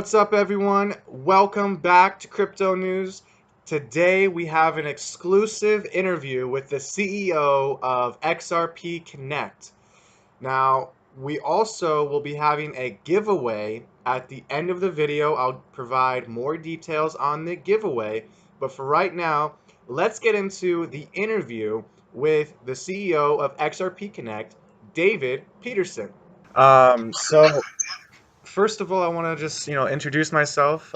What's up, everyone? Welcome back to Crypto News. Today we have an exclusive interview with the CEO of XRP Connect. Now, we also will be having a giveaway at the end of the video. I'll provide more details on the giveaway, but for right now, let's get into the interview with the CEO of XRP Connect, David Peterson. So first of all, I want to just, introduce myself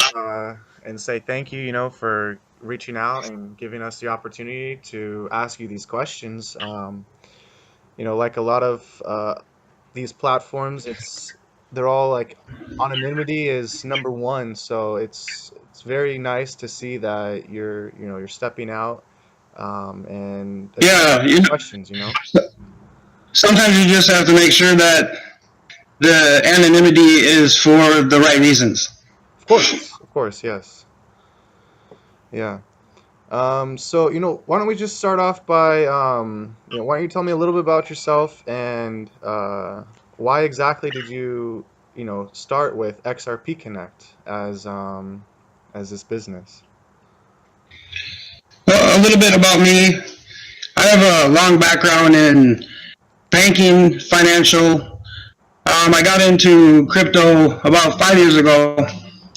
and say thank you, for reaching out and giving us the opportunity to ask you these questions. Like a lot of these platforms, they're all like anonymity is number one, so it's very nice to see that you're stepping out and Yeah, questions. sometimes you just have to make sure that the anonymity is for the right reasons. Of course, yes. Yeah. So, why don't we just start off by, why don't you tell me a little bit about yourself and why exactly did you, start with XRP Connect as this business? Well, a little bit about me. I have a long background in banking, financial. I got into crypto about 5 years ago,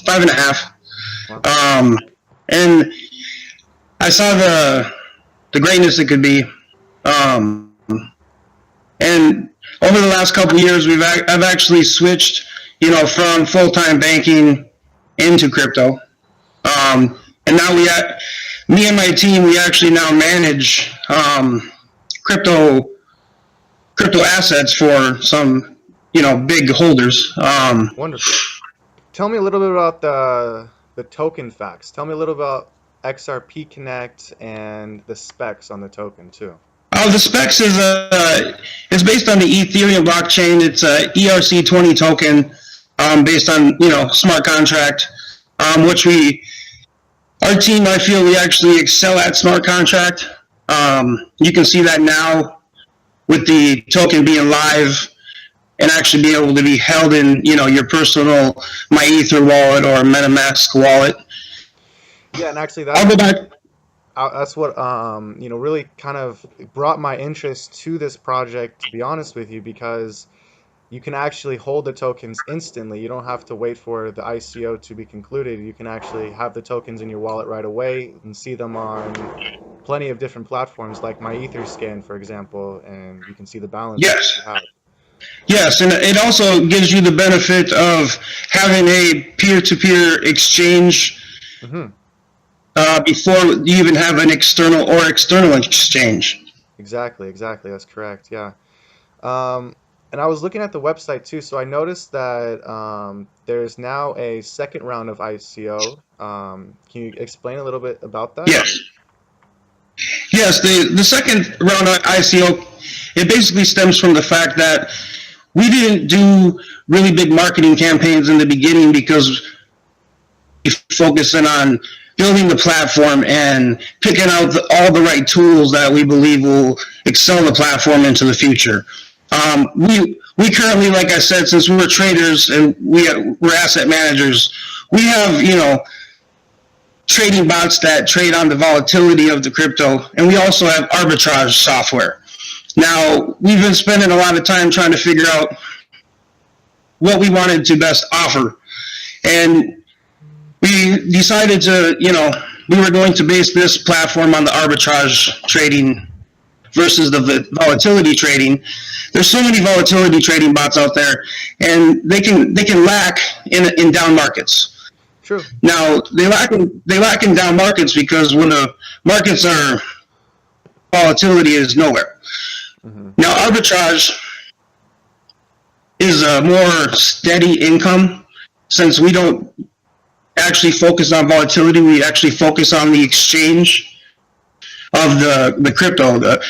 5.5. Wow. And I saw the greatness it could be. And over the last couple of years, I've actually switched, from full-time banking into crypto. And now me and my team, we actually now manage crypto assets for some, big holders. Wonderful. Tell me a little bit about the token facts. Tell me a little about XRP Connect and the specs on the token too. The specs is based on the Ethereum blockchain. It's a ERC20 token based on smart contract, which our team, I feel we actually excel at smart contract. You can see that now with the token being live and actually being able to be held in your personal MyEther wallet or MetaMask wallet. Yeah, and actually I'll go back. that's what really kind of brought my interest to this project, to be honest with you, because you can actually hold the tokens instantly. You don't have to wait for the ICO to be concluded. You can actually have the tokens in your wallet right away and see them on plenty of different platforms like MyEtherScan, for example, and you can see the balance that Yes. you have. Yes, and it also gives you the benefit of having a peer-to-peer exchange Hmm. before you even have an external exchange. Exactly, that's correct, yeah. And I was looking at the website too, so I noticed that there's now a second round of ICO. Can you explain a little bit about that? Yes. Yes, the second round of ICO, it basically stems from the fact that we didn't do really big marketing campaigns in the beginning because we focused in on building the platform and picking out all the right tools that we believe will excel the platform into the future. We currently, like I said, since we're traders and we're asset managers, we have trading bots that trade on the volatility of the crypto, and we also have arbitrage software. Now, we've been spending a lot of time trying to figure out what we wanted to best offer, and we decided to, we were going to base this platform on the arbitrage trading versus the volatility trading. There's so many volatility trading bots out there, and they can lack in down markets. True. Now they lack in down markets because when the markets are, volatility is nowhere. Mm-hmm. Now arbitrage is a more steady income since we don't actually focus on volatility. We actually focus on the exchange of the crypto. The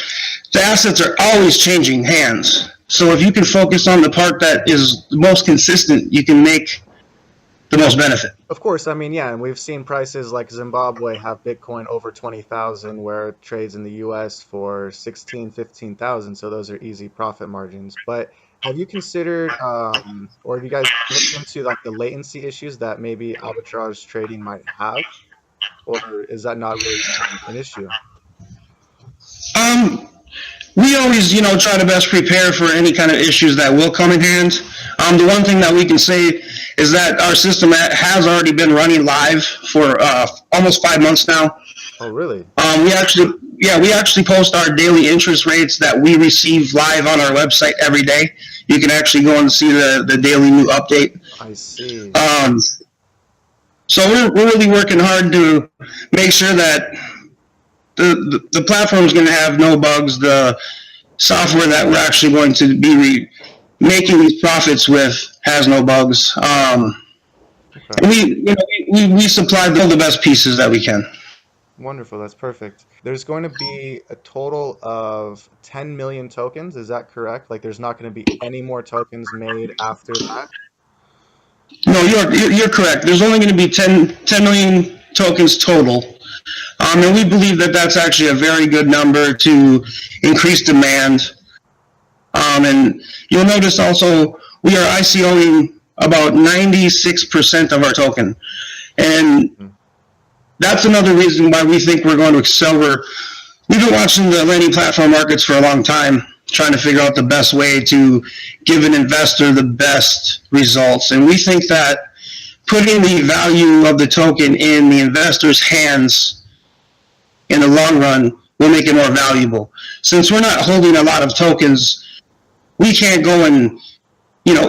assets are always changing hands. So if you can focus on the part that is most consistent, you can make the most benefit. Of course, I mean, yeah, and we've seen prices like Zimbabwe have Bitcoin over 20,000 where it trades in the US for 16, 15,000, so those are easy profit margins. But have you considered or have you guys looked into like the latency issues that maybe arbitrage trading might have, or is that not really an issue? Um, we always, try to best prepare for any kind of issues that will come in hand. The one thing that we can say is that our system has already been running live for almost 5 months now. Oh, really? We actually post our daily interest rates that we receive live on our website every day. You can actually go and see the daily new update. I see. So we're really working hard to make sure that the platform is going to have no bugs. The software that we're actually going to be making these profits with has no bugs. Okay. And we supply all the best pieces that we can. Wonderful. That's perfect. There's going to be a total of 10 million tokens. Is that correct? Like, there's not going to be any more tokens made after that? No, you're correct. There's only going to be 10 million tokens total. And we believe that that's actually a very good number to increase demand. And you'll notice also we are ICOing about 96% of our token. And that's another reason why we think we're going to accelerate. We've been watching the lending platform markets for a long time, trying to figure out the best way to give an investor the best results. And we think that putting the value of the token in the investor's hands in the long run will make it more valuable. Since we're not holding a lot of tokens, we can't go and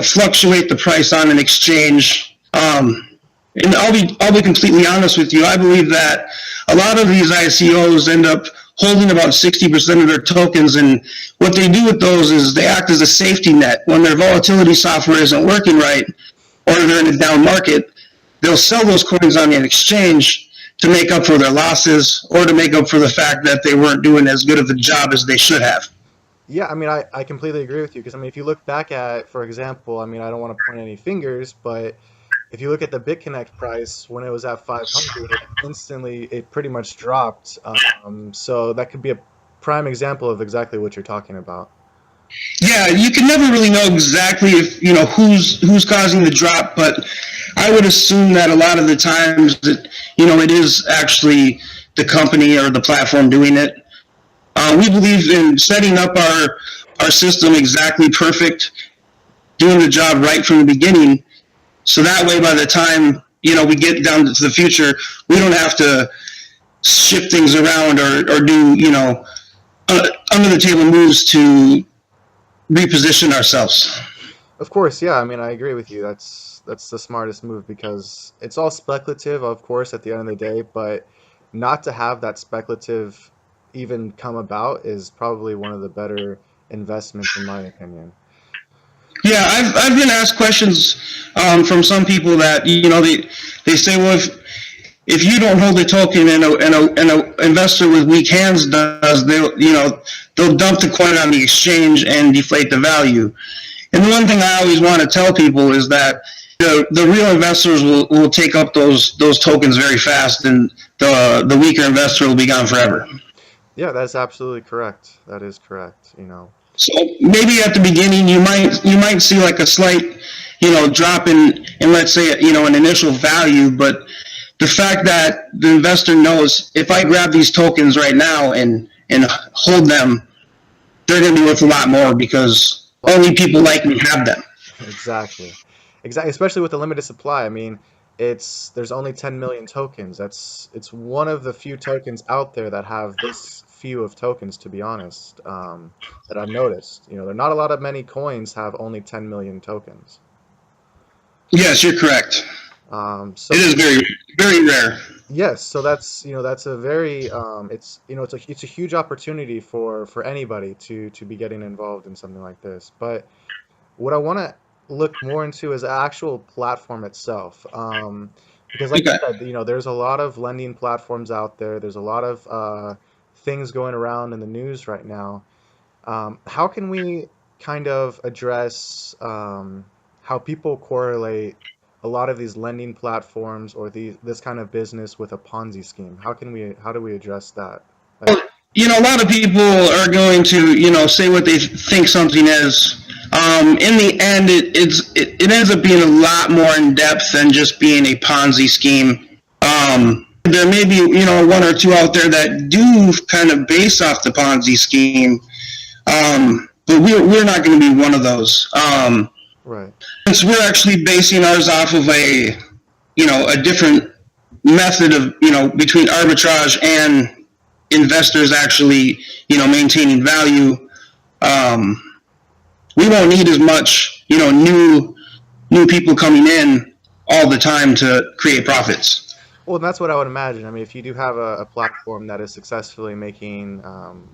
fluctuate the price on an exchange. And I'll be completely honest with you. I believe that a lot of these ICOs end up holding about 60% of their tokens, and what they do with those is they act as a safety net. When their volatility software isn't working right, or they're in a down market, they'll sell those coins on an exchange to make up for their losses or to make up for the fact that they weren't doing as good of a job as they should have. Yeah, I mean, I completely agree with you because, I mean, if you look back at, for example, I mean, I don't want to point any fingers, but if you look at the BitConnect price when it was at 500, it pretty much dropped. So that could be a prime example of exactly what you're talking about. Yeah, you can never really know exactly if who's causing the drop, but I would assume that a lot of the times that it is actually the company or the platform doing it. We believe in setting up our system exactly perfect, doing the job right from the beginning, so that way by the time we get down to the future, we don't have to shift things around or do under the table moves to reposition ourselves. Of course, yeah. I mean, I agree with you. That's the smartest move because it's all speculative, of course, at the end of the day, but not to have that speculative even come about is probably one of the better investments in my opinion. Yeah, I've been asked questions from some people that they say, well, if you don't hold a token and a investor with weak hands does, they'll dump the coin on the exchange and deflate the value. And the one thing I always want to tell people is that the real investors will take up those tokens very fast, and the weaker investor will be gone forever. Yeah, that's absolutely correct. That is correct. So maybe at the beginning you might see like a slight drop in let's say an initial value, but the fact that the investor knows if I grab these tokens right now and hold them, they're going to be worth a lot more because only people like me have them. Exactly. Exactly. Especially with the limited supply. I mean, there's only 10 million tokens. It's one of the few tokens out there that have this few of tokens, to be honest, that I've noticed. There are not a lot of many coins have only 10 million tokens. Yes, you're correct. So it is very, very rare. yes, so that's a very it's a huge opportunity for anybody to be getting involved in something like this. But what I want to look more into is the actual platform itself. Because like you Okay. said, there's a lot of lending platforms out there. There's a lot of things going around in the news right now. How can we kind of address how people correlate a lot of these lending platforms or this kind of business with a Ponzi scheme? How do we address that? Like, A lot of people are going to, say what they think something is. In the end, it ends up being a lot more in depth than just being a Ponzi scheme. There may be, one or two out there that do kind of base off the Ponzi scheme, but we're not going to be one of those. right. Since we're actually basing ours off of a different method of, between arbitrage and investors actually, maintaining value, we won't need as much, new people coming in all the time to create profits. Well, that's what I would imagine. I mean, if you do have a platform that is successfully making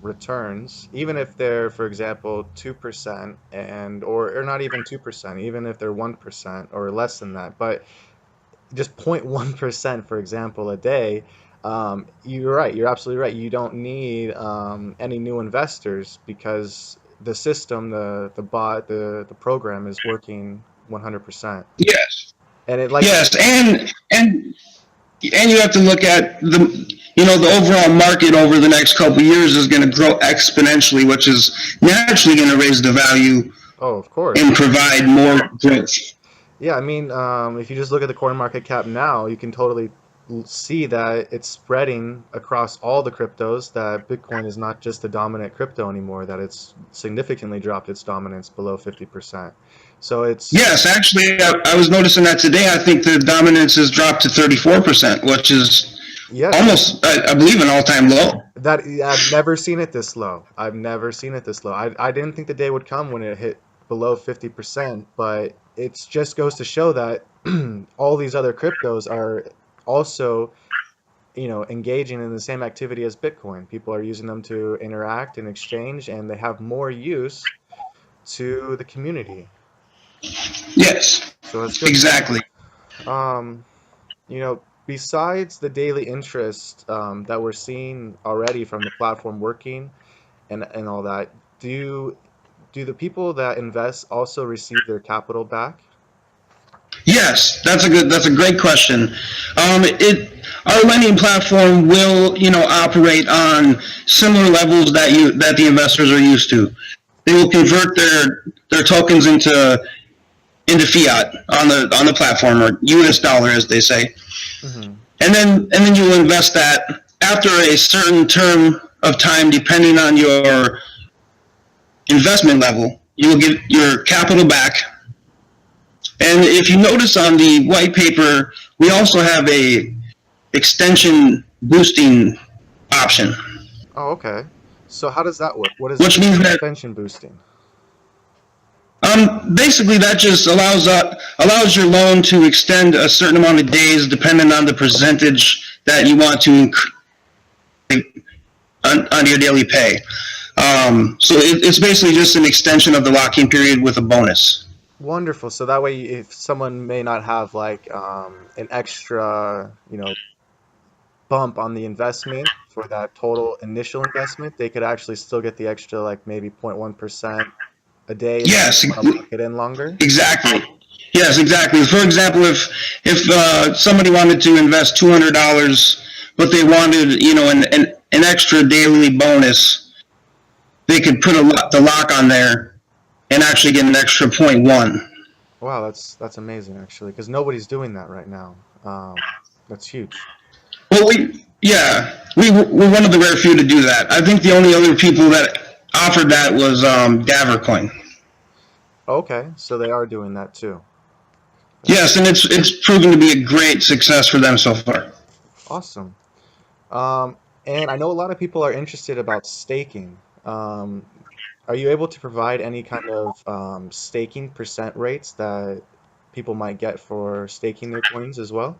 returns, even if they're, for example, 2% or not even 2%, even if they're 1% or less than that, but just 0.1%, for example, a day, you're right. You're absolutely right. You don't need any new investors because the system, the bot, the program is working 100%. Yes. And it like Yes, and you have to look at the overall market over the next couple of years is going to grow exponentially, which is naturally going to raise the value. Oh, of course. And provide more growth. Yeah, I mean, if you just look at the coin market cap now, you can totally see that it's spreading across all the cryptos, that Bitcoin is not just the dominant crypto anymore, that it's significantly dropped its dominance below 50%. So it's... Yes, actually, I was noticing that today. I think the dominance has dropped to 34%, which is almost, I believe, an all-time low. I've never seen it this low. I've never seen it this low. I didn't think the day would come when it hit below 50%, but it just goes to show that all these other cryptos are also, engaging in the same activity as Bitcoin. People are using them to interact and exchange, and they have more use to the community. Yes. So it's good. Exactly. Besides the daily interest that we're seeing already from the platform working and all that, do the people that invest also receive their capital back? Yes, that's a great question. Our lending platform will, operate on similar levels that the investors are used to. They will convert their tokens into fiat on the platform, or US dollar, as they say. Mm-hmm. And then you will invest that after a certain term of time, depending on your investment level. You will get your capital back. And if you notice on the white paper, we also have a extension boosting option. Oh, okay. So how does that work? What is extension boosting? Basically, that just allows your loan to extend a certain amount of days, depending on the percentage that you want to increase on your daily pay. So it's basically just an extension of the lock-in period with a bonus. Wonderful. So that way, if someone may not have like an extra, bump on the investment for that total initial investment, they could actually still get the extra, like maybe 0.1% a day. Yes. Get in longer. Exactly. Yes, exactly. For example, if somebody wanted to invest $200, but they wanted, an extra daily bonus, they could put the lock on there and actually get an extra 0.1. Wow, that's amazing, actually, because nobody's doing that right now. That's huge. Well, we're one of the rare few to do that. I think the only other people that offered that was Davercoin. Okay, so they are doing that too. Yes, and it's proven to be a great success for them so far. Awesome. And I know a lot of people are interested about staking. Are you able to provide any kind of staking percent rates that people might get for staking their coins as well?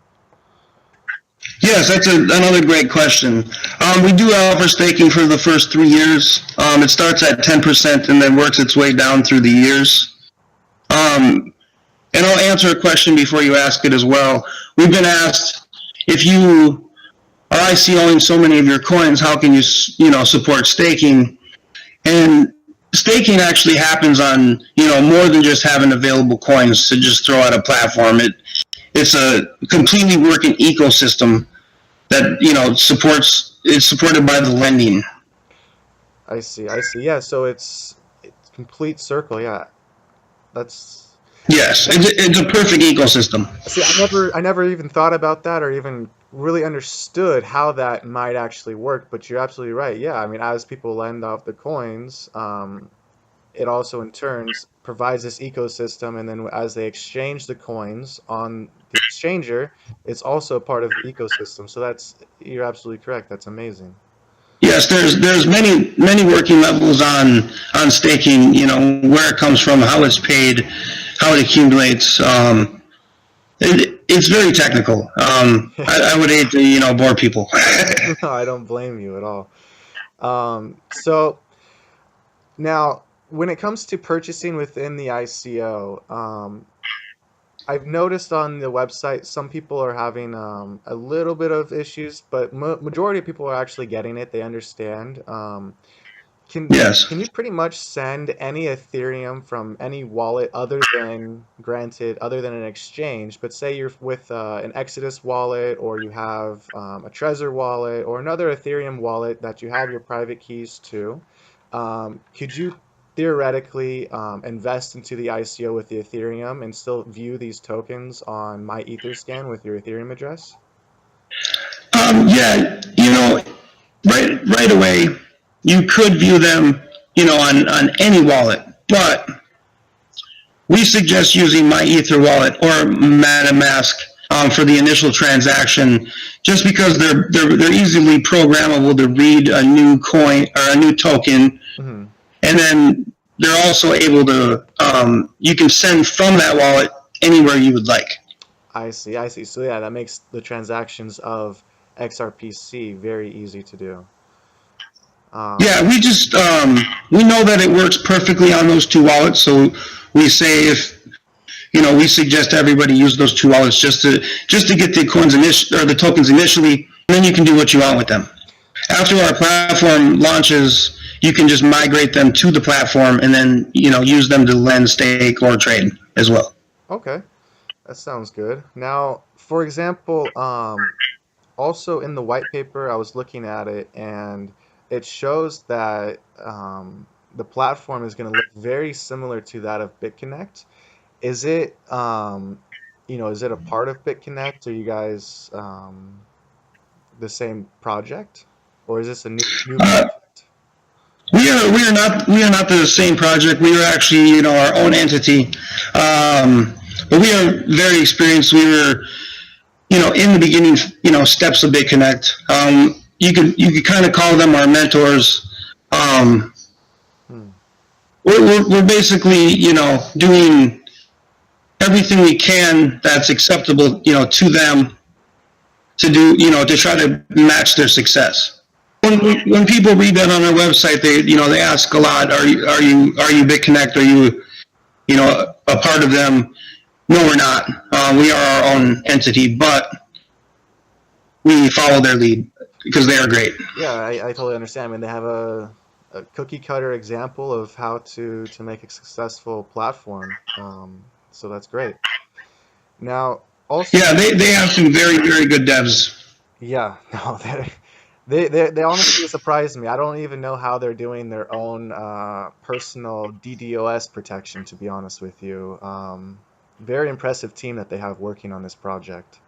Yes, that's another great question. We do offer staking for the first 3 years. It starts at 10% and then works its way down through the years. And I'll answer a question before you ask it as well. We've been asked, if you are ICOing so many of your coins, how can you support staking? And staking actually happens on, more than just having available coins to just throw at a platform. it's a completely working ecosystem that, it's supported by the lending. I see. I see. Yeah. So it's complete circle. Yeah. That's Yes, it's a perfect ecosystem. See, I never even thought about that or even really understood how that might actually work, but you're absolutely right. Yeah, I mean, as people lend off the coins, it also in turns provides this ecosystem, and then as they exchange the coins on the exchanger, it's also a part of the ecosystem. So you're absolutely correct. That's amazing. Yes, there's many working levels on staking. Where it comes from, how it's paid, how it accumulates. It's very technical. I would hate to bore people. No, I don't blame you at all. So now, when it comes to purchasing within the ICO, I've noticed on the website some people are having a little bit of issues, but majority of people are actually getting it. They understand. Can Yes. can you pretty much send any Ethereum from any wallet other than an exchange, but say you're with an Exodus wallet or you have a Trezor wallet or another Ethereum wallet that you have your private keys to, could you theoretically invest into the ICO with the Ethereum and still view these tokens on my Etherscan with your Ethereum address? Yeah, right away, you could view them, on any wallet, but we suggest using my Ether wallet or MetaMask for the initial transaction, just because they're easily programmable to read a new coin or a new token, Hmm. and then they're also able to you can send from that wallet anywhere you would like. I see, I see. So yeah, that makes the transactions of XRPC very easy to do. Yeah, we just we know that it works perfectly on those two wallets, so we say we suggest everybody use those two wallets just to get the coins or the tokens initially, and then you can do what you want with them. After our platform launches, you can just migrate them to the platform and then use them to lend, stake, or trade as well. Okay, that sounds good. Now, for example, also in the white paper, I was looking at it and it shows that the platform is going to look very similar to that of BitConnect. Is it, is it a part of BitConnect? Are you guys the same project, or is this a new Uh, project? we are not the same project. We are actually our own entity, but we are very experienced. We were in the beginning, steps of BitConnect. You could kind of call them our mentors. Um, Hmm. we're basically, doing everything we can that's acceptable, to them to do, to try to match their success. When people read that on our website, they ask a lot. Are you BitConnect? Are you, a part of them? No, we're not. We are our own entity, but we follow their lead because they are great. Yeah, I totally understand. I mean, they have a cookie cutter example of how to make a successful platform. So that's great. Now, also, Yeah, they have some very, very good devs. yeah, no, they honestly surprised me. I don't even know how they're doing their own personal DDoS protection, to be honest with you. Very impressive team that they have working on this project.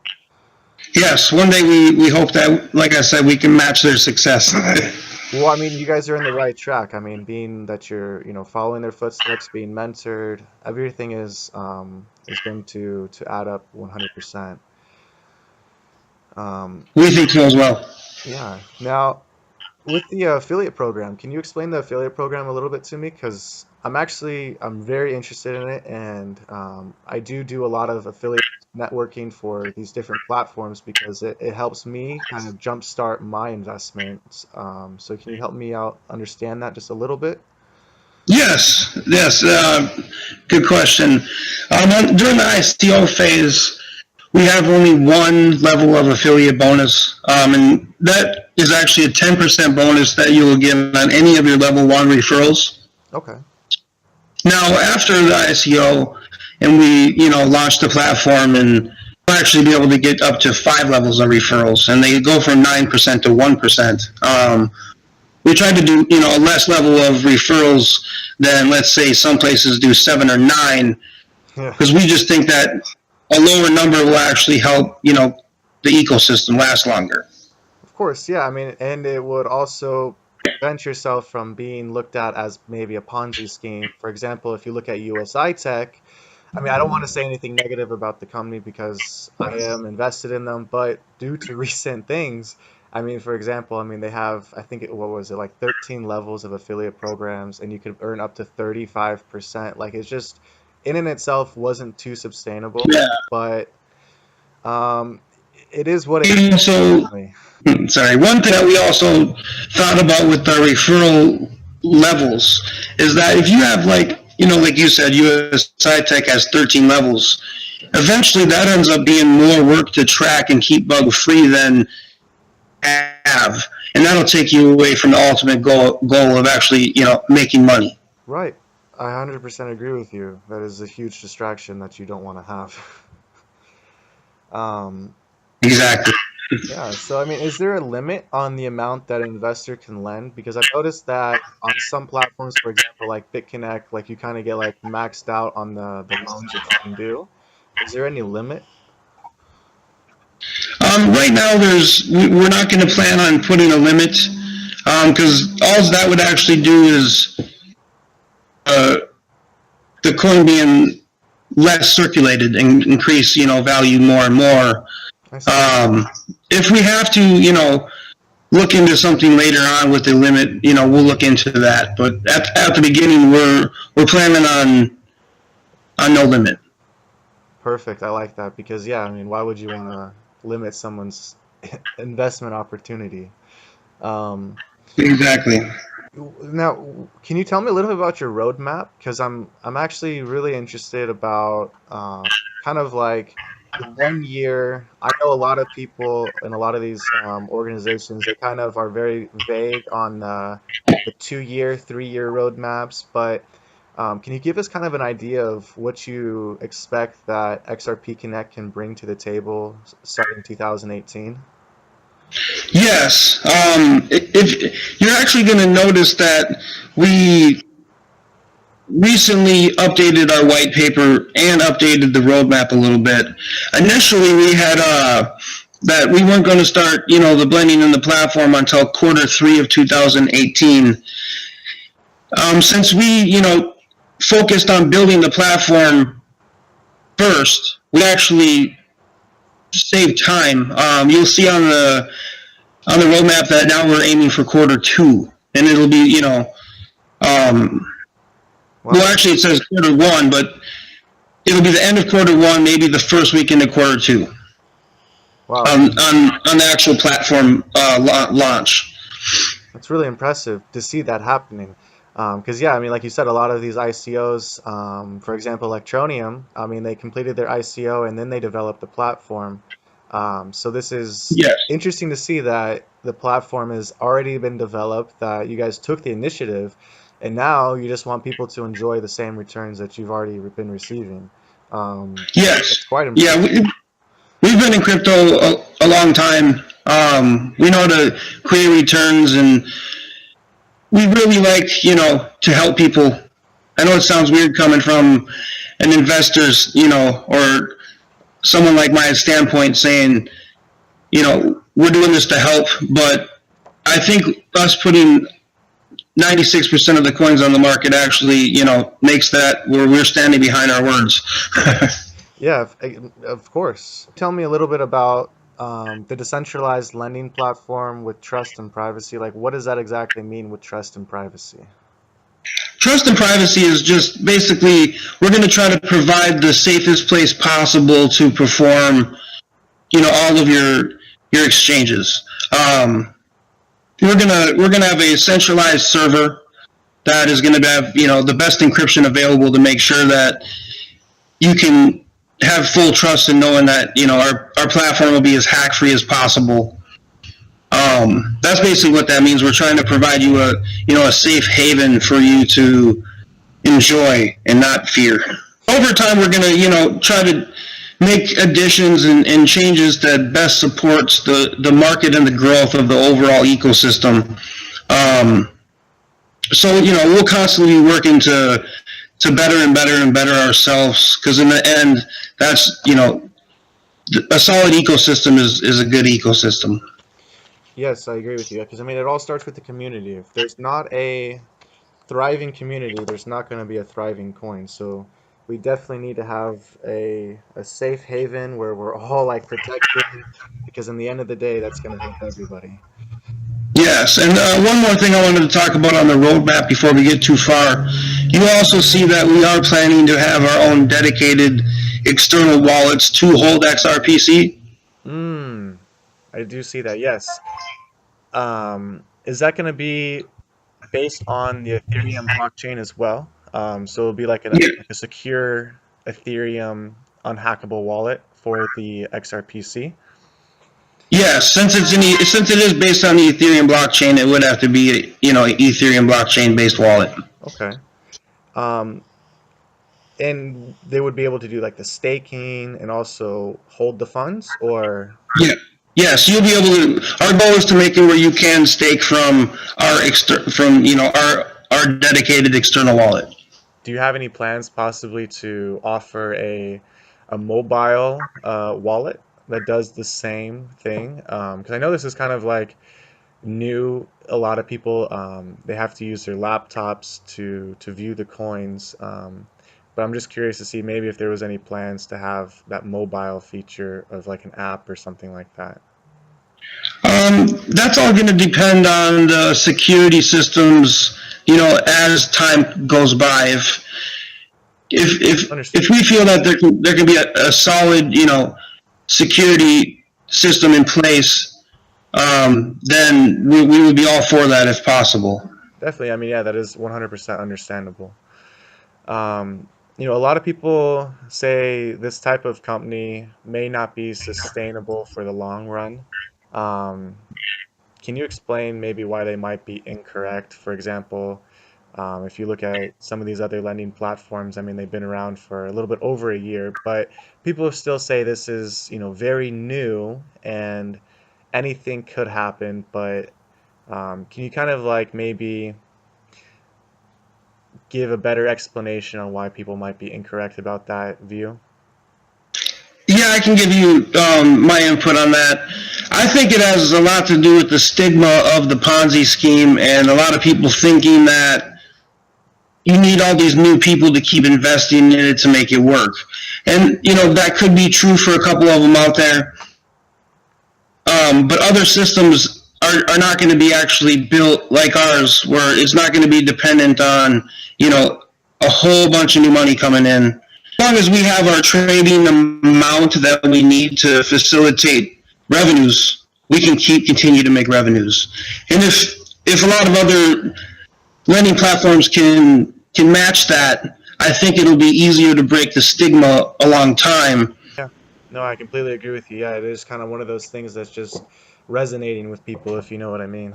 Yes, one day we hope that, like I said, we can match their success. Well, I mean, you guys are in the right track. I mean, being that you're, following their footsteps, being mentored, everything is going to add up 100%. Um, We think so as well. yeah. Now, with the affiliate program, can you explain the affiliate program a little bit to me? Because I'm very interested in it, and I do a lot of affiliate networking for these different platforms because it helps me kind of jumpstart my investments. So can you help me out understand that just a little bit? Yes, yes. Good question. During the ICO phase, we have only one level of affiliate bonus, and that is actually a 10% bonus that you will get on any of your level one referrals. Okay. Now, after the ICO, and we, launched the platform and actually be able to get up to 5 levels of referrals, and they go from 9% to 1%. We tried to do, a less level of referrals than, let's say, some places do 7 or 9, because we just think that a lower number will actually help, the ecosystem last longer. Of course, yeah. I mean, and it would also prevent yourself from being looked at as maybe a Ponzi scheme. For example, if you look at USI Tech, I mean, I don't want to say anything negative about the company because I am invested in them, but due to recent things, I mean, for example, I mean, they have, I think, what was it, like 13 levels of affiliate programs, and you could earn up to 35%. Like, it's just, in and itself, wasn't too sustainable, Yeah. but it is what it is. So, sorry, one thing that we also thought about with our referral levels is that if you have, like you said, USI Tech has 13 levels, eventually that ends up being more work to track and keep bug free than have, and that'll take you away from the ultimate goal of actually, making money. Right. I 100% agree with you. That is a huge distraction that you don't want to have. Exactly. Yeah, so I mean, is there a limit on the amount that an investor can lend? Because I've noticed that on some platforms, for example, like BitConnect, like you kind of get like maxed out on the loans that you can do. Is there any limit? Right now, we're not going to plan on putting a limit, because all that would actually do is the coin being less circulated and increase, value more and more. If we have to, look into something later on with the limit, we'll look into that. But at the beginning, we're planning on no limit. Perfect. I like that because, yeah, I mean, why would you want to limit someone's investment opportunity? Exactly. Now, can you tell me a little bit about your roadmap? Because I'm actually really interested about kind of like the 1 year. I know a lot of people in a lot of these organizations, they kind of are very vague on the 2 year, 3 year roadmaps. But can you give us kind of an idea of what you expect that XRP Connect can bring to the table starting 2018? Yes. If you're actually going to notice that we recently updated our white paper and updated the roadmap a little bit. Initially, we had that we weren't going to start, the blending in the platform until Q3 of 2018. Since we, focused on building the platform first, we actually saved time. You'll see on the roadmap that now we're aiming for Q2, and it'll be, well, actually, it says Q1, but it'll be the end of Q1, maybe the first week into Q2. Wow. On the actual platform launch. That's really impressive to see that happening. Because, yeah, I mean, like you said, a lot of these ICOs, for example, Electronium, I mean, they completed their ICO and then they developed the platform. So this is interesting to see that the platform has already been developed, that you guys took the initiative, and now you just want people to enjoy the same returns that you've already been receiving. Yes. It's quite impressive. Yeah, we've been in crypto a long time. We know how to create returns, and we really like, to help people. I know it sounds weird coming from an investor's, or someone like my standpoint saying, we're doing this to help, but I think us putting 96% of the coins on the market actually, makes that where we're standing behind our words. Yeah, of course. Tell me a little bit about the decentralized lending platform with trust and privacy. Like, what does that exactly mean with trust and privacy? Trust and privacy is just basically we're going to try to provide the safest place possible to perform, all of your exchanges. We're gonna have a centralized server that is going to have the best encryption available to make sure that you can have full trust in knowing that our platform will be as hack free as possible. That's basically what that means. We're trying to provide you a safe haven for you to enjoy and not fear. Over time, we're going to try to make additions and changes that best supports the market and the growth of the overall ecosystem. Um, so we'll constantly be working to better and better and better ourselves, because in the end, that's a solid ecosystem is a good ecosystem. Yes, I agree with you. Because I mean, it all starts with the community. If there's not a thriving community, there's not going to be a thriving coin. So we definitely need to have a safe haven where we're all like protected, because in the end of the day, that's going to help everybody. Yes, and one more thing I wanted to talk about on the roadmap before we get too far. You also see that we are planning to have our own dedicated external wallets to hold XRPC. Hmm, I do see that. Yes. Is that going to be based on the Ethereum blockchain as well? So it'll be Yeah, like a secure Ethereum unhackable wallet for the XRPC. yes, since it is based on the Ethereum blockchain, it would have to be an Ethereum blockchain based wallet. Okay. Um, and they would be able to do like the staking and also hold the funds, or Yeah. Yes, you'll be able to. Our goal is to make it where you can stake from our dedicated external wallet. do you have any plans possibly to offer a mobile wallet that does the same thing? Because I know this is kind of like new. A lot of people they have to use their laptops to view the coins. But I'm just curious to see maybe if there was any plans to have that mobile feature of like an app or something like that. That's all going to depend on the security systems. As time goes by, if Understood. we feel that there can be a solid security system in place, then we would be all for that if possible. Definitely. I mean, yeah, that is 100% understandable. Um, a lot of people say this type of company may not be sustainable for the long run. Um, can you explain maybe why they might be incorrect? For example, if you look at some of these other lending platforms, I mean, they've been around for a little bit over a year, but people still say this is, very new and anything could happen. But can you kind of like maybe give a better explanation on why people might be incorrect about that view? Yeah, I can give you my input on that. I think it has a lot to do with the stigma of the Ponzi scheme, and a lot of people thinking that you need all these new people to keep investing in it to make it work. And, that could be true for a couple of them out there. But other systems are not going to be actually built like ours, where it's not going to be dependent on, a whole bunch of new money coming in. As long as we have our trading amount that we need to facilitate revenues, we can continue to make revenues. And if a lot of other lending platforms can match that, I think it'll be easier to break the stigma along time. Yeah, no, I completely agree with you. Yeah, it is kind of one of those things that's just resonating with people, if you know what I mean.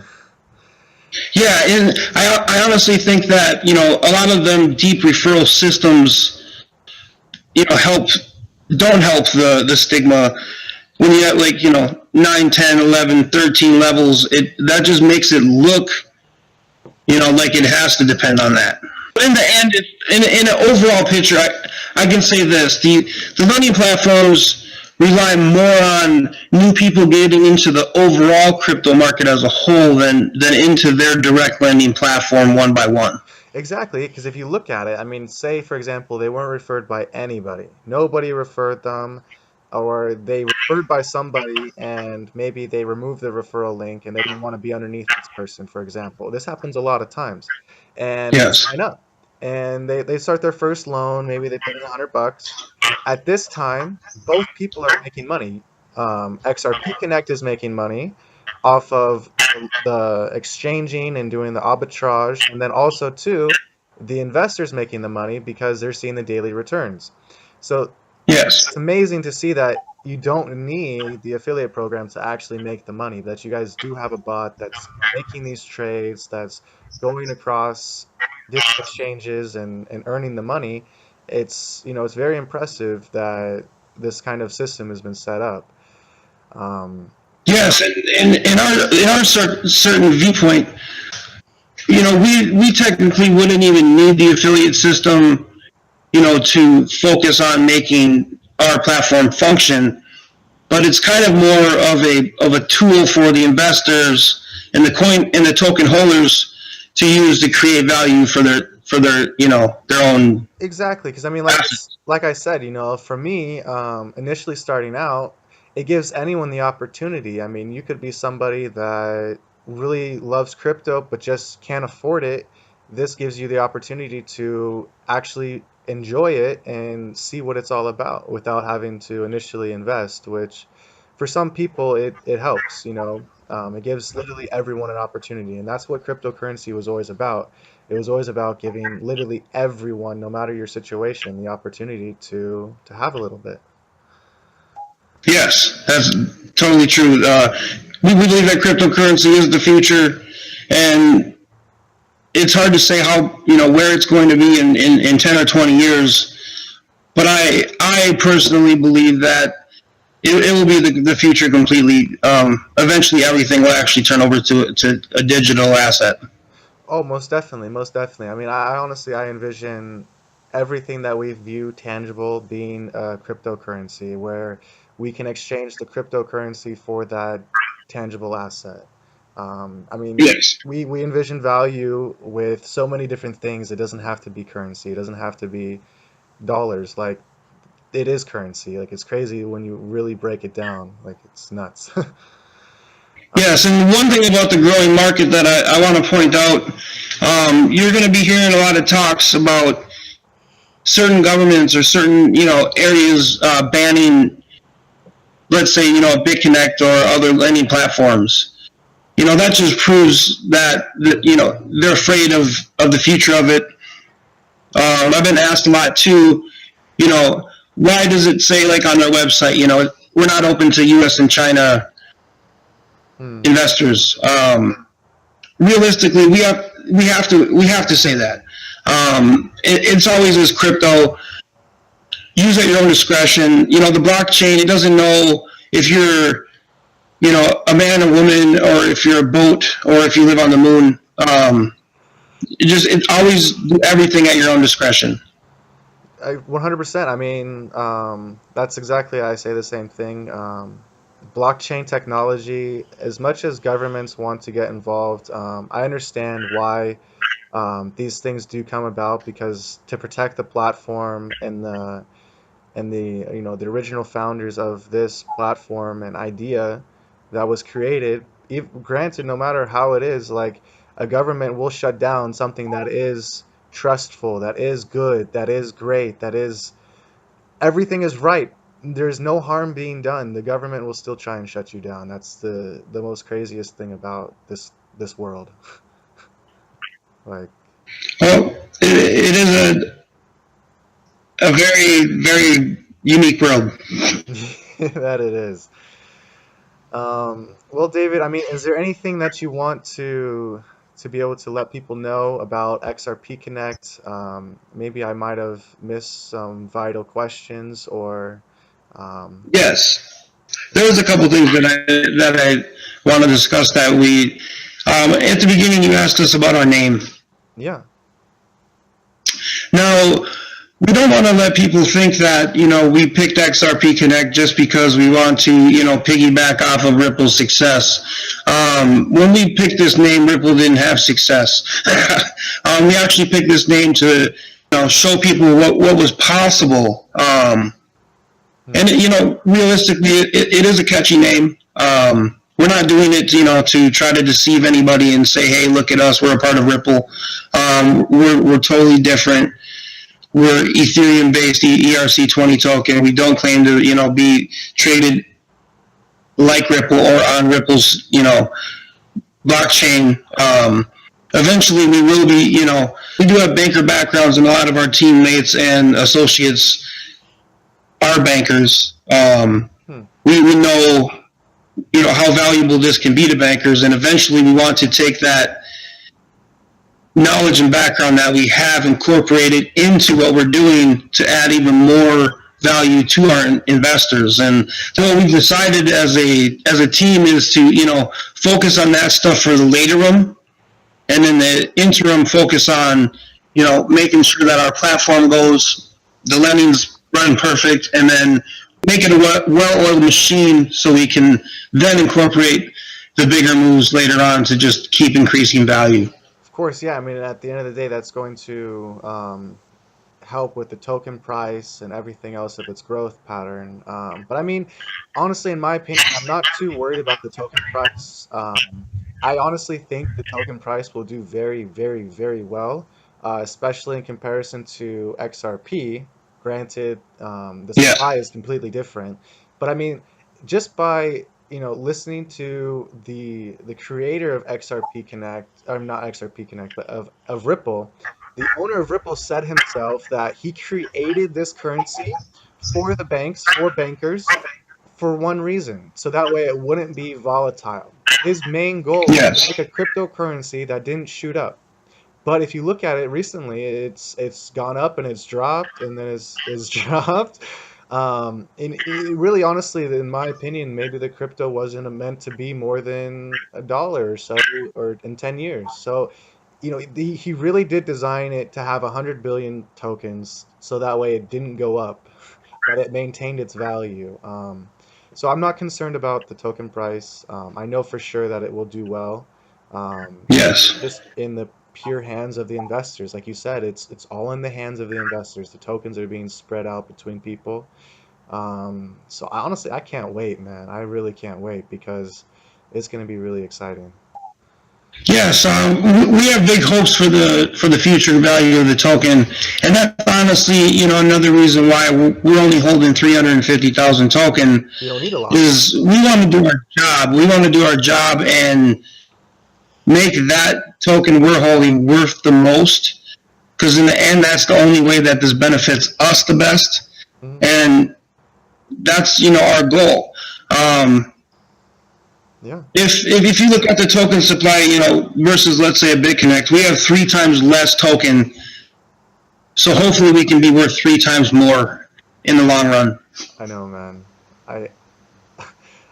Yeah, and I honestly think that a lot of them deep referral systems help don't help the stigma when you have like 9, 10, 11, 13 levels. It that just makes it look like it has to depend on that. But in the end, in an overall picture, I can say this: the lending platforms rely more on new people getting into the overall crypto market as a whole than into their direct lending platform one by one. Exactly, because if you look at it, I mean, say for example, they weren't referred by anybody. Nobody referred them, or they referred by somebody and maybe they removed the referral link and they didn't want to be underneath this person, for example. This happens a lot of times. And they Yes. sign up and they start their first loan, maybe they put in $100. At this time, both people are making money. XRP Connect is making money off of the exchanging and doing the arbitrage, and then also too, the investors making the money because they're seeing the daily returns. So it's Yes. amazing to see that you don't need the affiliate program to actually make the money, that you guys do have a bot that's making these trades, that's going across different exchanges and earning the money. It's very impressive that this kind of system has been set up. Yes, and in our certain viewpoint, we technically wouldn't even need the affiliate system, to focus on making our platform function. But it's kind of more of a tool for the investors and the token holders to use to create value for their their own. Exactly, because I mean, assets. like I said, for me, initially starting out, it gives anyone the opportunity. I mean, you could be somebody that really loves crypto but just can't afford it. This gives you the opportunity to actually enjoy it and see what it's all about without having to initially invest, which for some people it helps, it gives literally everyone an opportunity, and that's what cryptocurrency was always about. It was always about giving literally everyone, no matter your situation, the opportunity to have a little bit. Yes, that's totally true. We believe that cryptocurrency is the future, and it's hard to say how where it's going to be in 10 or 20 years. But I personally believe that it will be the future completely. Eventually, everything will actually turn over to a digital asset. Oh, most definitely, most definitely. I mean, I honestly I envision everything that we view tangible being a cryptocurrency, where we can exchange the cryptocurrency for that tangible asset. I mean, Yes. we envision value with so many different things. It doesn't have to be currency. It doesn't have to be dollars. Like, it is currency. Like, it's crazy when you really break it down. Like, it's nuts. Yes, and one thing about the growing market that I want to point out, you're going to be hearing a lot of talks about certain governments or certain areas banning, let's say BitConnect or other lending platforms. That just proves that they're afraid of the future of it. I've been asked a lot too. Why does it say like on their website, we're not open to U.S. and China Hmm. investors? Realistically, we have to say that. It's always as crypto. Use at your own discretion. The blockchain, it doesn't know if you're, a man or woman, or if you're a boat, or if you live on the moon. It always do everything at your own discretion. 100%. I mean, that's exactly, I say the same thing. Blockchain technology, as much as governments want to get involved, I understand why these things do come about, because to protect the platform and the original founders of this platform and idea that was created, granted, no matter how it is, like, a government will shut down something that is trustful, that is good, that is great, that is everything is right. There's no harm being done. The government will still try and shut you down. That's the most craziest thing about this world. Like, Well, it is a very, very unique world. that it is. Well, David, I mean, is there anything that you want to be able to let people know about XRP Connect? Maybe I might have missed some vital questions, or Yes, there was a couple things that I want to discuss that we. At the beginning, you asked us about our name. yeah. Now, we don't want to let people think that, we picked XRP Connect just because we want to, piggyback off of Ripple's success. When we picked this name, Ripple didn't have success. We actually picked this name to, show people what was possible. And, realistically, it is a catchy name. We're not doing it, to try to deceive anybody and say, hey, look at us, we're a part of Ripple. We're totally different. We're Ethereum-based ERC20 token. We don't claim to, be traded like Ripple or on Ripple's, blockchain. Eventually, we will be, we do have banker backgrounds, and a lot of our teammates and associates are bankers. Hmm. We know, how valuable this can be to bankers, and eventually we want to take that knowledge and background that we have incorporated into what we're doing to add even more value to our investors. And so what we've decided as a team is to, focus on that stuff for the later room, and in the interim focus on, making sure that our platform goes, the lending's run perfect, and then make it a well-oiled machine so we can then incorporate the bigger moves later on to just keep increasing value. Of course, yeah. I mean, at the end of the day, that's going to help with the token price and everything else of its growth pattern. But I mean, honestly, in my opinion, I'm not too worried about the token price. I honestly think the token price will do very, very, very well, especially in comparison to XRP. Granted, the Yeah. supply is completely different, but I mean, just by listening to the creator of XRP Connect, or not XRP Connect, but of Ripple, the owner of Ripple said himself that he created this currency for the banks, for bankers, for one reason, so that way it wouldn't be volatile. His main goal was to Yes. make a cryptocurrency that didn't shoot up. But if you look at it recently, it's gone up and it's dropped and then it's dropped. And it really, honestly, in my opinion, maybe the crypto wasn't meant to be more than $1 or so, or in 10 years. So, he really did design it to have 100 billion tokens, so that way it didn't go up, but it maintained its value. So I'm not concerned about the token price. I know for sure that it will do well. It's Yes. just in the pure hands of the investors. Like you said, it's all in the hands of the investors. The tokens are being spread out between people. So honestly, I can't wait, man. I really can't wait because it's going to be really exciting. Yes, we have big hopes for the future value of the token, and that's honestly, another reason why we're only holding 350,000 token You don't need a lot. is we want to do our job. We want to do our job and make that token we're holding worth the most, because in the end, that's the only way that this benefits us the best, Mhm. and that's our goal. Yeah. If you look at the token supply, versus let's say a BitConnect, we have 3 times less token, so hopefully we can be worth 3 times more in the long run. I know, man. I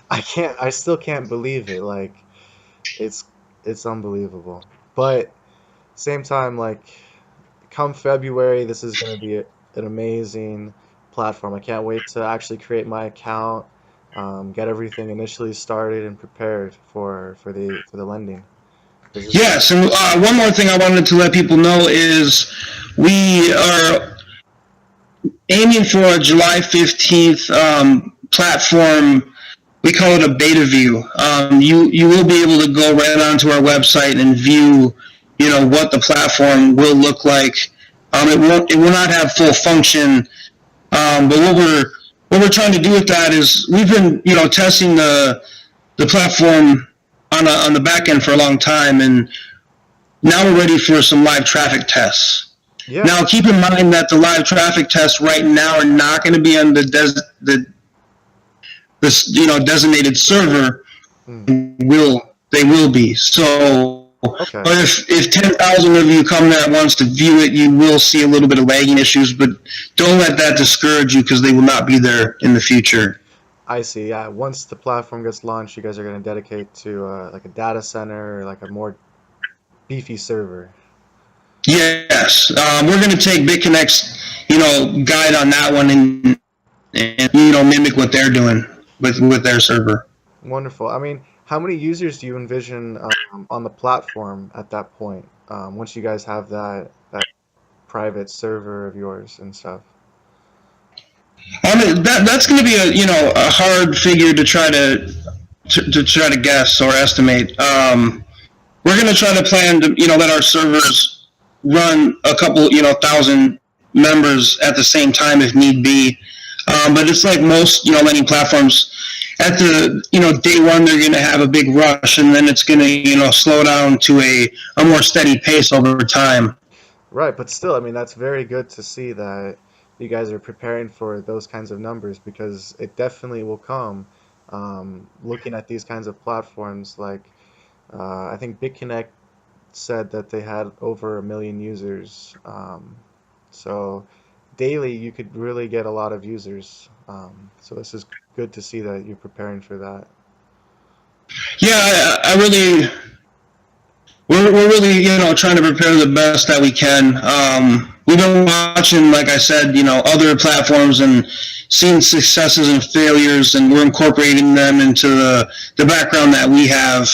I still can't believe it. Like it's it's unbelievable. But same time, like come February, this is going to be an amazing platform. I can't wait to actually create my account, get everything initially started and prepared for the lending. 'Cause Yes, and one more thing I wanted to let people know is we are aiming for a July 15th platform. We call it a beta view. You will be able to go right onto our website and view, what the platform will look like. It will not have full function, but what we're trying to do with that is we've been, testing the platform on the back end for a long time, and now we're ready for some live traffic tests. yeah. Now, keep in mind that the live traffic tests right now are not going to be on the designated server. Mm, They will be. So, okay. but if 10,000 of you come there at once to view it, you will see a little bit of lagging issues. But don't let that discourage you, because they will not be there in the future. I see. Yeah. Once the platform gets launched, you guys are going to dedicate to like a data center or like a more beefy server. Yes, we're going to take BitConnect's guide on that one, and mimic what they're doing with their server. Wonderful. I mean, how many users do you envision on the platform at that point? Once you guys have that private server of yours and stuff. I mean, that's going to be a hard figure to try to try to guess or estimate. We're going to try to plan to let our servers run a couple thousand members at the same time if need be. But it's like most lending platforms. At the day one, they're going to have a big rush, and then it's going to slow down to a more steady pace over time. Right, but still, I mean, that's very good to see that you guys are preparing for those kinds of numbers because it definitely will come. Looking at these kinds of platforms, like I think BitConnect said that they had over 1 million users. So daily you could really get a lot of users. So this is good to see that you're preparing for that. Yeah, I really, we're really, trying to prepare the best that we can. We've been watching, like I said, other platforms and seeing successes and failures, and we're incorporating them into the background that we have.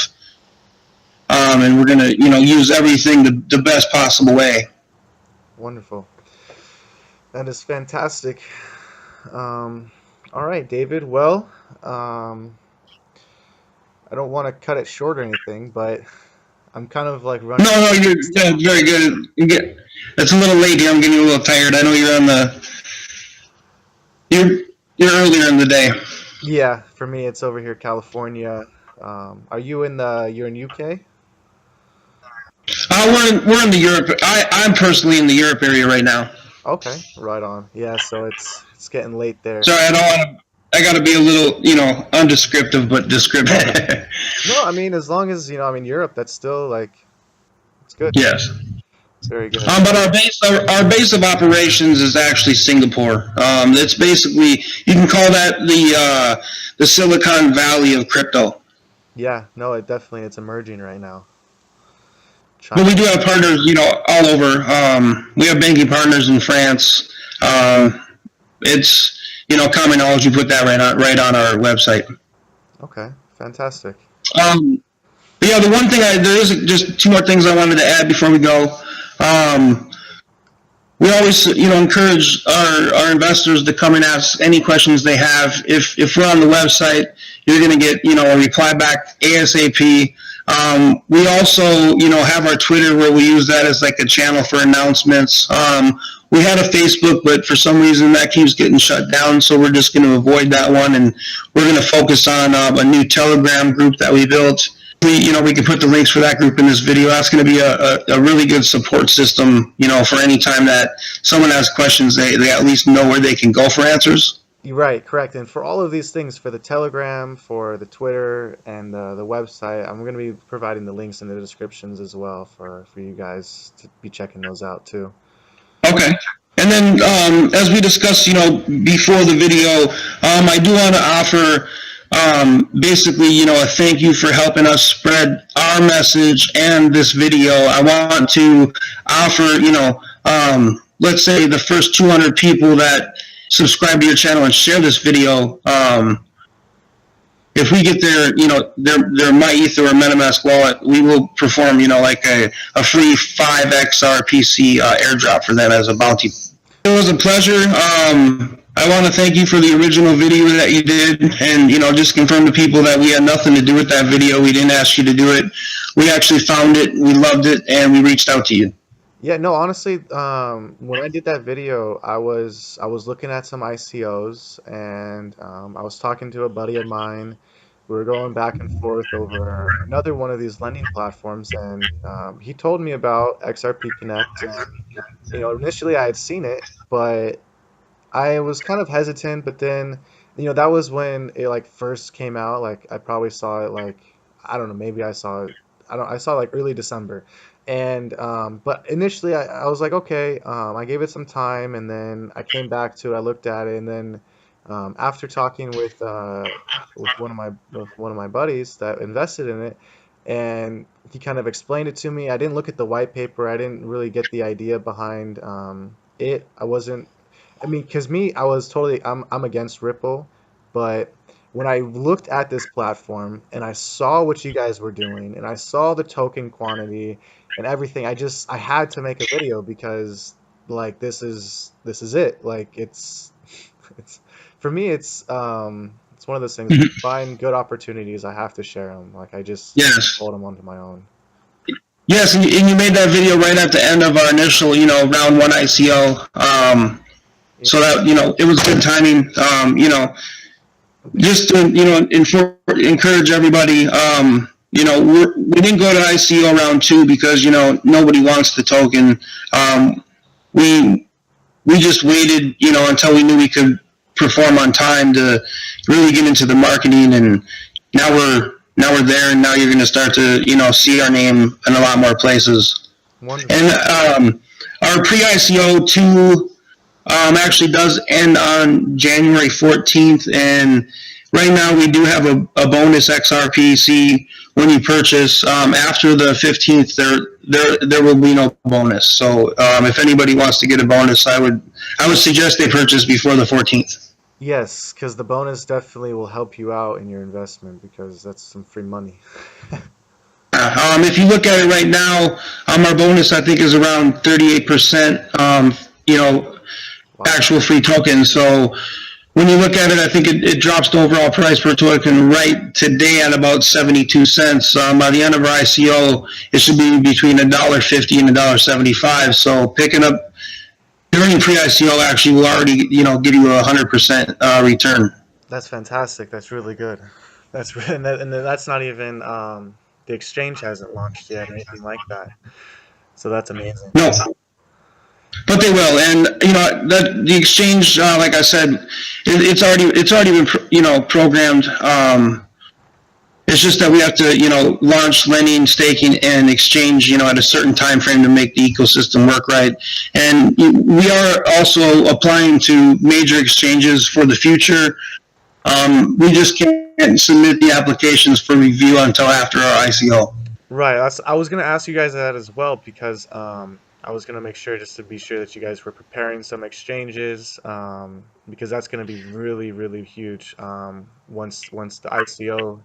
And we're going to, use everything the best possible way. Wonderful. That is fantastic. All right, David. Well, I don't want to cut it short or anything, but I'm kind of like running. No, you're very good. It's a little late here. I'm getting a little tired. I know you're earlier in the day. Yeah, for me, it's over here, California. Are you you're in UK? We're in the Europe. I'm personally in the Europe area right now. Okay, right on. Yeah, so it's getting late there. Sorry, I got to be a little, undescriptive, but descriptive. No, I mean, as long as, Europe, that's still like, it's good. Yes. It's very good. But our base of operations is actually Singapore. It's basically, you can call that the Silicon Valley of crypto. Yeah, no, it's emerging right now. But we do have partners, all over. We have banking partners in France. It's, common knowledge. We put that right on our website. Okay, fantastic. But yeah, the one thing there is just two more things I wanted to add before we go. We always, encourage our investors to come and ask any questions they have. If we're on the website, you're going to get, a reply back ASAP. We also, have our Twitter where we use that as like a channel for announcements. We had a Facebook, but for some reason that keeps getting shut down, so we're just going to avoid that one, and we're going to focus on a new Telegram group that we built. We can put the links for that group in this video. That's going to be a really good support system, for any time that someone has questions, they at least know where they can go for answers. You're right, correct. And for all of these things, for the Telegram, for the Twitter, and the website, I'm going to be providing the links in the descriptions as well for you guys to be checking those out too. Okay. And then, as we discussed, before the video, I do want to offer basically, a thank you for helping us spread our message and this video. I want to offer, let's say the first 200 people that subscribe to your channel and share this video. If we get their MyEther or MetaMask wallet, we will perform, like a free 5 XRPC airdrop for them as a bounty. It was a pleasure. I want to thank you for the original video that you did, and just confirm to people that we had nothing to do with that video. We didn't ask you to do it. We actually found it, we loved it, and we reached out to you. Yeah, no, honestly, when I did that video, I was looking at some ICOs, and I was talking to a buddy of mine. We were going back and forth over another one of these lending platforms, and he told me about XRP Connect. And, initially I had seen it, but I was kind of hesitant. But then, that was when it like first came out. Like I probably saw it like, I don't know, maybe I saw it. I saw like early December. And but initially I was like, okay, I gave it some time, and then I came back to it, I looked at it, and then after talking with one of my buddies that invested in it, and he kind of explained it to me. I didn't look at the white paper. I didn't really get the idea behind it. Because I was totally, I'm against Ripple, but when I looked at this platform and I saw what you guys were doing, and I saw the token quantity and everything, I had to make a video, because like this is it. Like it's for me, it's one of those things. If you find good opportunities, I have to share them. Like I just hold them onto my own. Yes, and you made that video right at the end of our initial, round 1 ICO. So that, it was good timing. Just to, encourage everybody, we didn't go to ICO round 2 because, nobody wants the token. We just waited, until we knew we could perform on time to really get into the marketing, and now we're there, and now you're going to start to, see our name in a lot more places. Wonderful. And our pre-ICO 2 actually does end on January 14th, and right now we do have a bonus XRPC when you purchase. After the 15th, there will be no bonus. So if anybody wants to get a bonus, I would suggest they purchase before the 14th. Yes, because the bonus definitely will help you out in your investment because that's some free money. If you look at it right now, our bonus I think is around 38%. Wow. Actual free tokens. So when you look at it, I think it drops the overall price per token right today at about 72 cents. By the end of our ICO, it should be between $1.50 and $1.75. So picking up during pre-ICO actually will already give you a 100% return. That's fantastic. That's really good. And that's not even the exchange hasn't launched yet or anything like that. So that's amazing. No, but they will, and that the exchange, like I said, it's already been programmed. It's just that we have to launch lending, staking, and exchange at a certain time frame to make the ecosystem work right. And we are also applying to major exchanges for the future. We just can't submit the applications for review until after our ICO. Right. I was gonna ask you guys that as well because I was gonna make sure just to be sure that you guys were preparing some exchanges because that's gonna be really really huge once the ICO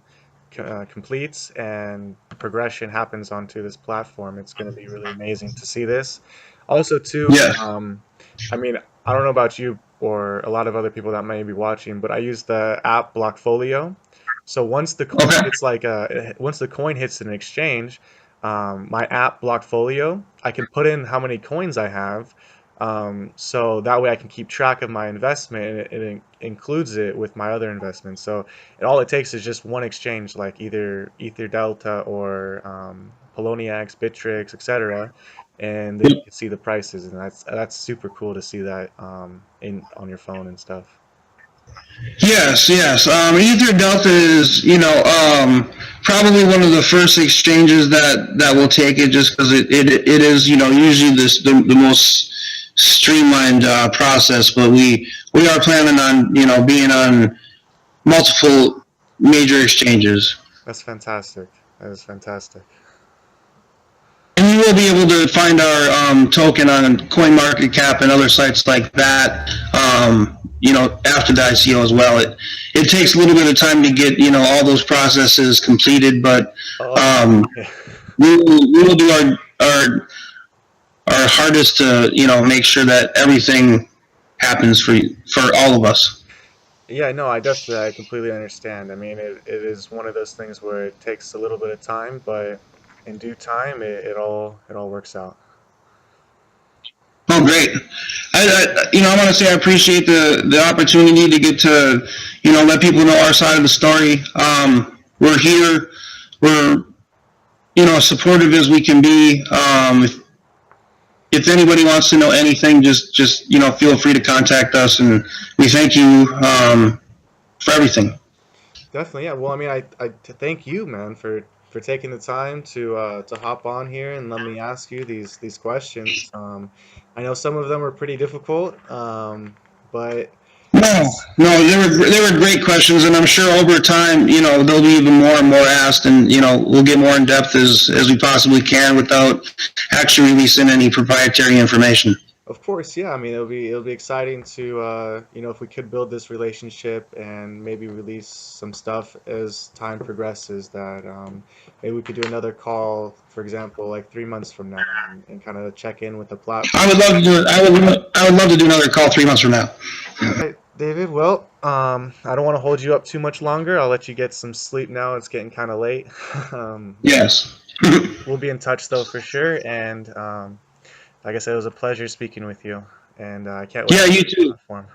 completes and progression happens onto this platform. It's gonna be really amazing to see this. Also, too, Yes. I mean, I don't know about you or a lot of other people that may be watching, but I use the app Blockfolio. So Okay. once the coin hits an exchange, my app Blockfolio, I can put in how many coins I have, so that way I can keep track of my investment, and it includes it with my other investments. So all it takes is just one exchange, like either Ether Delta or Poloniex, Bittrex, etc., and then you can see the prices, and that's super cool to see that in on your phone and stuff. Yes, yes. Ether Delta is, probably one of the first exchanges that will take it, just because it is, usually the most streamlined process. But we are planning on, being on multiple major exchanges. That's fantastic. That is fantastic. And you will be able to find our token on CoinMarketCap and other sites like that. After the ICO as well. It takes a little bit of time to get all those processes completed, but Oh, yeah. we will do our hardest to make sure that everything happens for all of us. Yeah, no, I completely understand. I mean, it is one of those things where it takes a little bit of time, but in due time, it all works out. Oh, great! I want to say I appreciate the opportunity to get to let people know our side of the story. We're here. We're supportive as we can be. If anybody wants to know anything, just feel free to contact us, and we thank you for everything. Definitely, yeah. Well, I mean, thank you, man, for taking the time to hop on here and let me ask you these questions. I know some of them are pretty difficult, but No, it's no, they were great questions, and I'm sure over time, there'll be even more and more asked, and we'll get more in depth as we possibly can without actually releasing any proprietary information. of course, yeah. I mean, it'll be exciting to if we could build this relationship and maybe release some stuff as time progresses. That maybe we could do another call, for example, like 3 months from now, and kind of check in with the I platform. would love to do. I would love to do another call 3 months from now. All right, David. Well, I don't want to hold you up too much longer. I'll let you get some sleep now. It's getting kind of late. But Yes. we'll be in touch though for sure. And like I said, it was a pleasure speaking with you, and I can't wait Yeah, to you see the too. platform.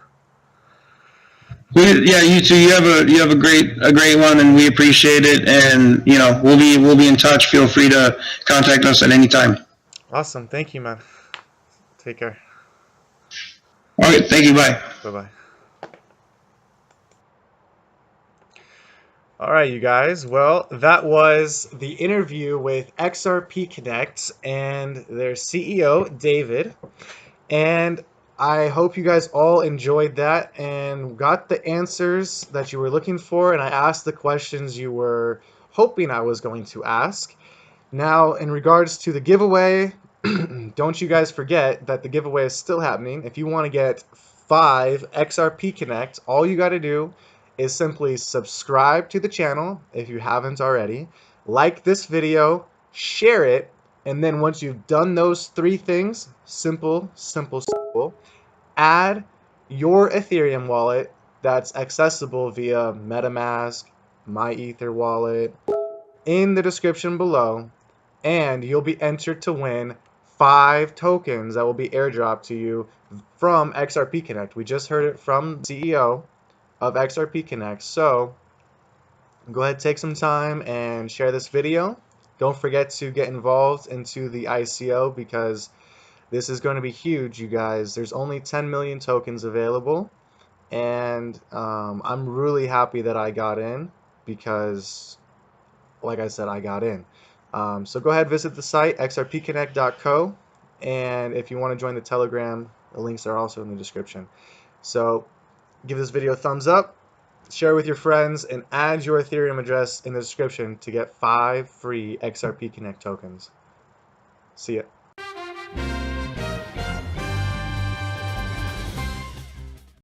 Yeah, you too. You have a great one, and we appreciate it. And we'll be in touch. Feel free to contact us at any time. Awesome. Thank you, man. Take care. All right. Thank you. Bye. Bye bye. All right, you guys. Well, that was the interview with XRP Connect and their CEO, David. And I hope you guys all enjoyed that and got the answers that you were looking for, and I asked the questions you were hoping I was going to ask. Now, in regards to the giveaway, don't you guys forget that the giveaway is still happening. If you want to get 5 XRP Connect, all you got to do is simply subscribe to the channel if you haven't already, like this video, share it, and then once you've done those 3 things, simple, simple, simple, add your Ethereum wallet that's accessible via MetaMask, MyEther wallet, in the description below, and you'll be entered to win 5 tokens that will be airdropped to you from XRP Connect. We just heard it from the CEO of XRP Connect. So go ahead, take some time and share this video. Don't forget to get involved into the ICO because this is going to be huge, you guys. There's only 10 million tokens available, and I'm really happy that I got in because, like I said, I got in. So go ahead, visit the site, xrpconnect.co, and if you want to join the Telegram, the links are also in the description. So give this video a thumbs up, share with your friends, and add your Ethereum address in the description to get 5 free XRP Connect tokens. See ya.